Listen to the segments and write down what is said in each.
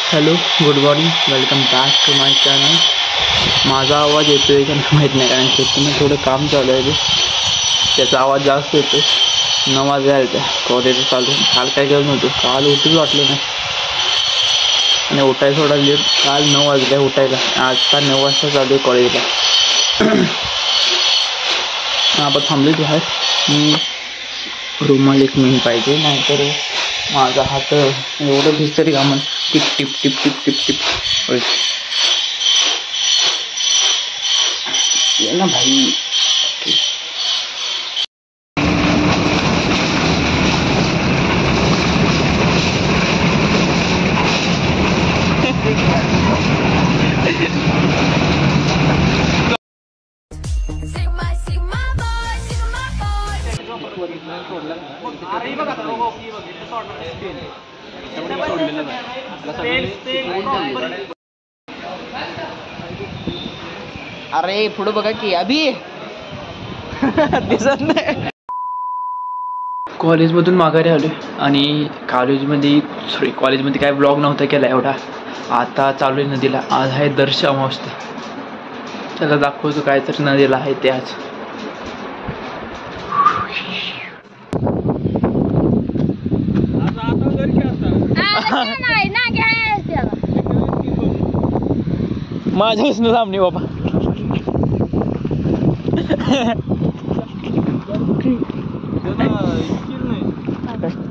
Hello, good morning, welcome back to my channel. माझा आवाज येतोय का नाही माहीत नाही, कारण शेतीनं थोडं काम चालू आहे, त्याचा आवाज जास्त येतो. 9 वाजता यायचं कॉलेज चालू. काल काय केलं नव्हतं, काल उठूच वाटलं नाही आणि उठायचं थोडा लेट. काल 9 वाजले उठायला, आजचा 9 वाजता चालू आहे कॉलेजला. आपण थांबलेच बाहेर. रुमाल एक मिनिट पाहिजे, नाहीतर माझा हात एवढं भिजतरी कामन. टिप टिप टिप टिप टिप टिप. ये ना भाई. अरे पुढे बघा की अभि दिसत नाही. कॉलेजमधून माघारी आलो आणि कॉलेजमध्ये काय ब्लॉग नव्हता केला एवढा. आता चालू आहे नदीला. आज आहे दर्श अमावस्या. त्याला दाखवतो काय तर नदीला आहे ते आज. माझ्यापासून सामने बाबा.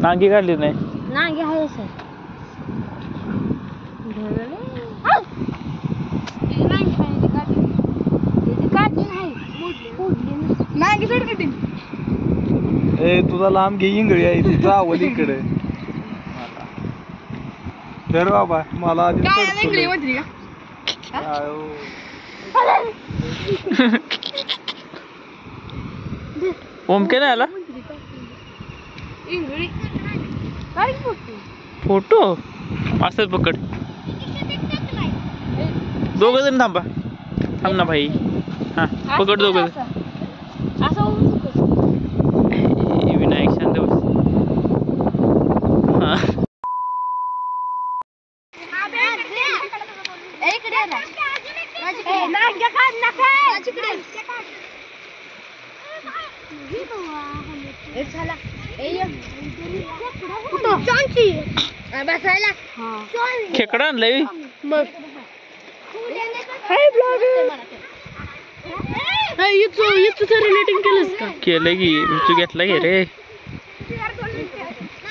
नांगी काढली नाही. नांगी आहे सर. ए तुझा लांब घे इंगळी आहे तिथं आवलीकडे. तर बाबा मला आधी ओमके नाही आला फोटो. असंच पकड. दोघ जण थांबा. थांब ना भाई. हा पकड दोघ जण. विनायक शांत बस. हा खेकडा आणलंय मग. रिलेटिंग केलंस का? केलं की तू घेतला घे रे.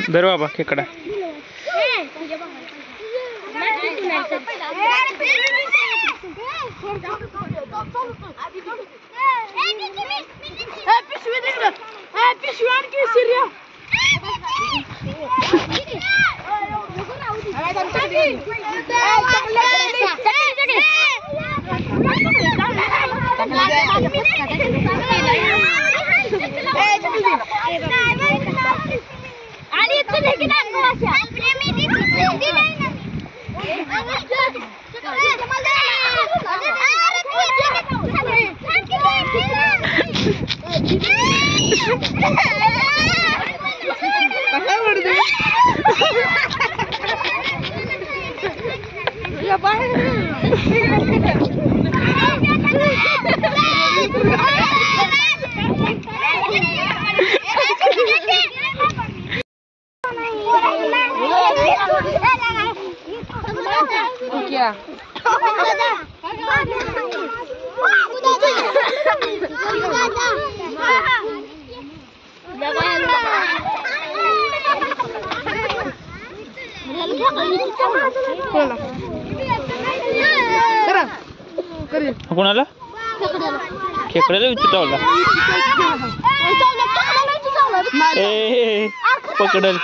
धर बाबा खेकडा. कोणाला खेकड्याला विचारला. पकडल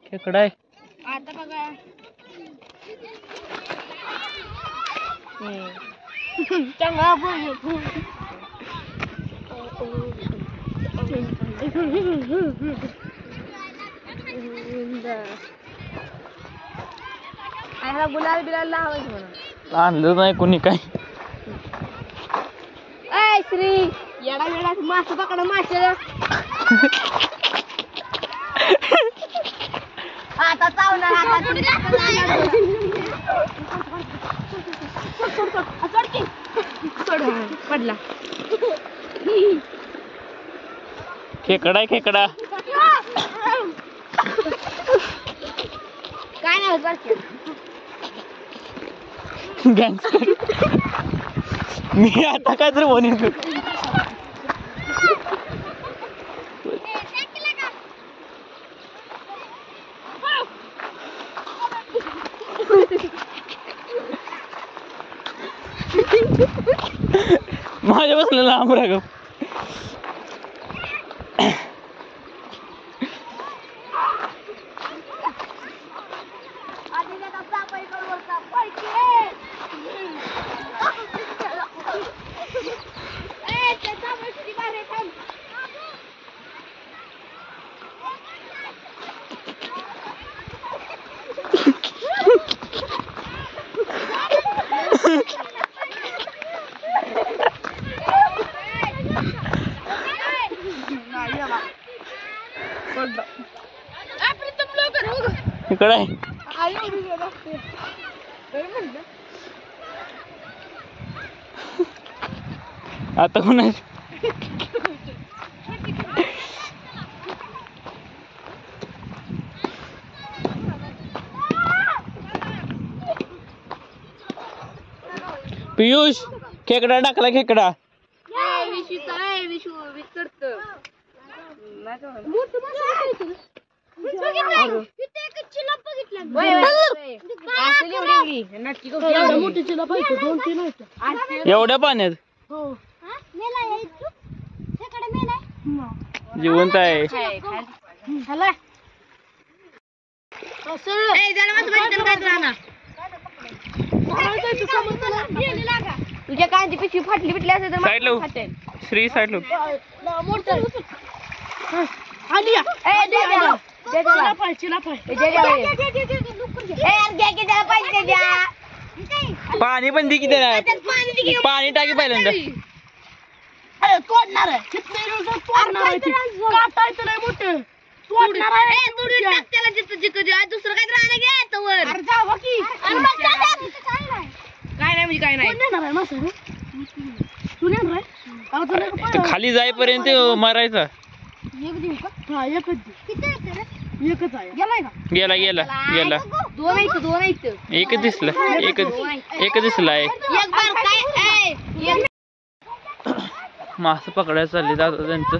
खेकडा आहे. आता बघा चांगला गुलाल बिलाल लावायचं म्हणून आणलं नाही कोणी काय. ऐ श्री येडा येडा मासे पकडा मासे. आता चावणार पडला. खेकडा आहे खेकडा. काय नाही होत गँगस्टर. मी आता काय तर म्हणेन. माझ्या बसलं लांब राग. इकडे आहे. आता कोण पियुष खेकडा टाकला खेकडा. एवढ्या पाण्यात जिवंत आहे. तुझ्या कांची पिशवी फाटली बिटली असेल तर side low Shri side low. पाणी पण दे किती पाणी टाकी पहिल्यांदा. दुसरं काय राहणार काय नाही म्हणजे काय नाही. खाली जाईपर्यंत मारायचा. गेला गेला गेला. दोन एकच दिसला. एकच दिसला आहे. मासे पकडायला चालले जातात त्यांचं.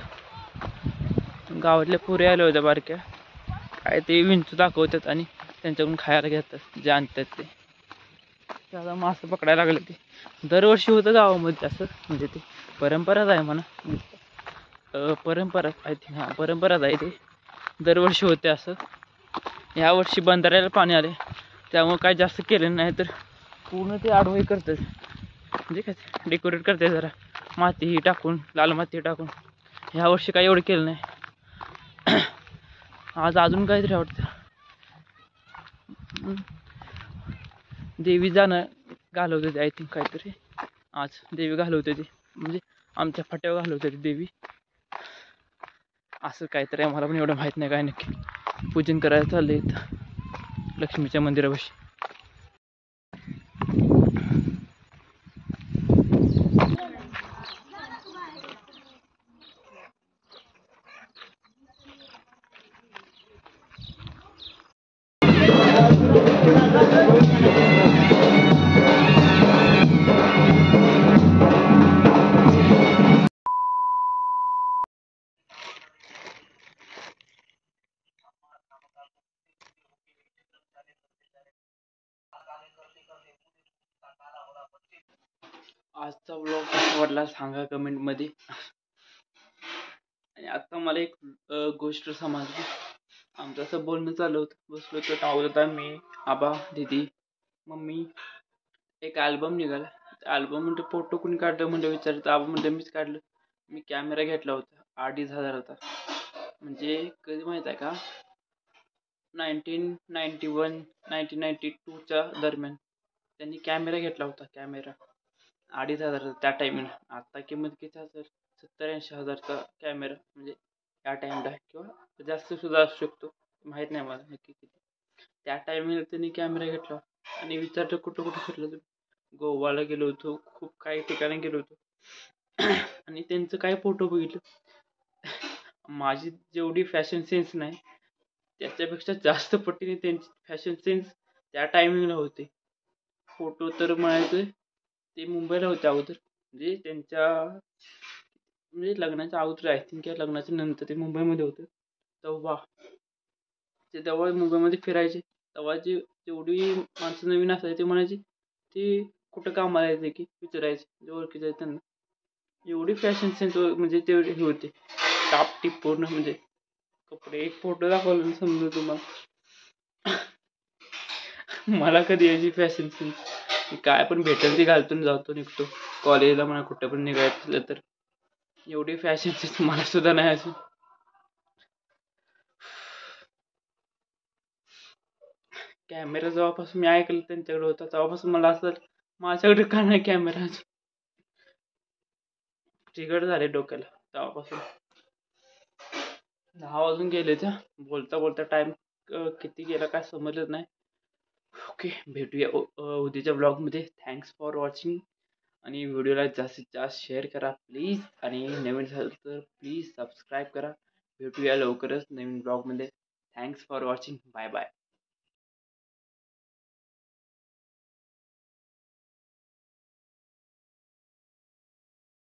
गावातल्या पुऱ्या आल्या होत्या बारक्या. काय ते विंचू दाखवतात आणि त्यांच्याकडून खायला घेतात जे आणतात ते. त्याला मासे पकडायला लागले. ते दरवर्षी होतं गावामध्ये असं. म्हणजे ते परंपराच आहे म्हणा. परंपरा आय थिंक. हां परंपराच आहे ते. दरवर्षी होते असं. यावर्षी बंधाऱ्याला पाणी आले त्यामुळे काय जास्त केलं नाही तर पूर्ण ते आडवं करतात. म्हणजे काय डेकोरेट करते जरा माती ही टाकून लाल माती टाकून. ह्या वर्षी काय एवढं केलं नाही. आज अजून काहीतरी आवडतं. देवी जाणं घालवते ते आय थिंक काहीतरी. आज देवी घालवते ती म्हणजे आमच्या फाट्यावर घालवते ती देवी असं काहीतरी. आम्हाला पण एवढं माहीत नाही काय नक्की. पूजन करायला चाललं इथं लक्ष्मीच्या मंदिरापाशी. आजचा व्लॉग कसा वाटला सांगा कमेंटमध्ये. आणि आता मला एक गोष्ट समजली. आमचं असं बोलणं चालू होतं. बसलो तर आवडत आहे मी आबा दीदी मम्मी. एक अल्बम निघाला. अल्बम म्हणतो फोटो कोणी काढलं म्हणलं विचारतं. आबा म्हणलं मीच काढलं. मी कॅमेरा घेतला होता 2,500 म्हणजे कधी माहीत आहे का 1991 1992च्या दरम्यान त्यांनी कॅमेरा घेतला होता. कॅमेरा 2,500 त्या टायमिंगला. आता किंमत किती असेल, 70-80 हजारचा कॅमेरा म्हणजे त्या टाईमला, किंवा जास्त सुद्धा असू शकतो, माहीत नाही मला नक्की किती. त्या टायमिंगला त्यांनी कॅमेरा घेतला आणि विचारलं कुठं कुठं फिरलं तुम्ही. गोवाला गेलो होतो, खूप काही ठिकाणी गेलो होतो. आणि त्यांचं काय फोटो बघितलं, माझी जेवढी फॅशन सेन्स नाही त्याच्यापेक्षा जास्त पटीने त्यांची फॅशन सेन्स त्या टायमिंगला होते. फोटो तर म्हणायचं ते मुंबईला होते अगोदर, म्हणजे त्यांच्या म्हणजे लग्नाच्या अगोदर, आय थिंक लग्नाच्या नंतर ते मुंबईमध्ये होते. तेव्हा मुंबईमध्ये फिरायचे. तेव्हा जेवढी माणसं नवीन असायची ते म्हणायची ते कुठं कामाला यायचे की विचारायचे, जे ओळखीचे आहेत त्यांना. एवढी फॅशन सेन्स म्हणजे ते हे होते टापटीप पूर्ण, म्हणजे कपडे. एक फोटो दाखवला ना समजा तुम्हाला, मला कधी यायची फॅशन सेन्स, काय पण भेटेल ती घालतून जातो निघतो कॉलेजला म्हणा, कुठं पण निघायचं असलं तर. एवढी फॅशन सेन्स मला सुद्धा नाही अजून. कॅमेरा जेव्हापासून मी ऐकलं त्यांच्याकडे होता तेव्हापासून मला असं माझ्याकडे का नाही कॅमेरा अजून, ट्रिगर झाले डोक्याला तेव्हापासून. 10 वाजून गेले त्या बोलता बोलता. टाइम किती गेला काय समजलं नाही. ओके, भेटूया उद्याच्या ब्लॉगमध्ये. Thanks for watching. आणि व्हिडिओला जास्तीत जास्त शेअर करा प्लीज, आणि नवीन झालं तर प्लीज सबस्क्राईब करा. भेटूया लवकरच नवीन ब्लॉगमध्ये. Thanks for watching. Bye bye.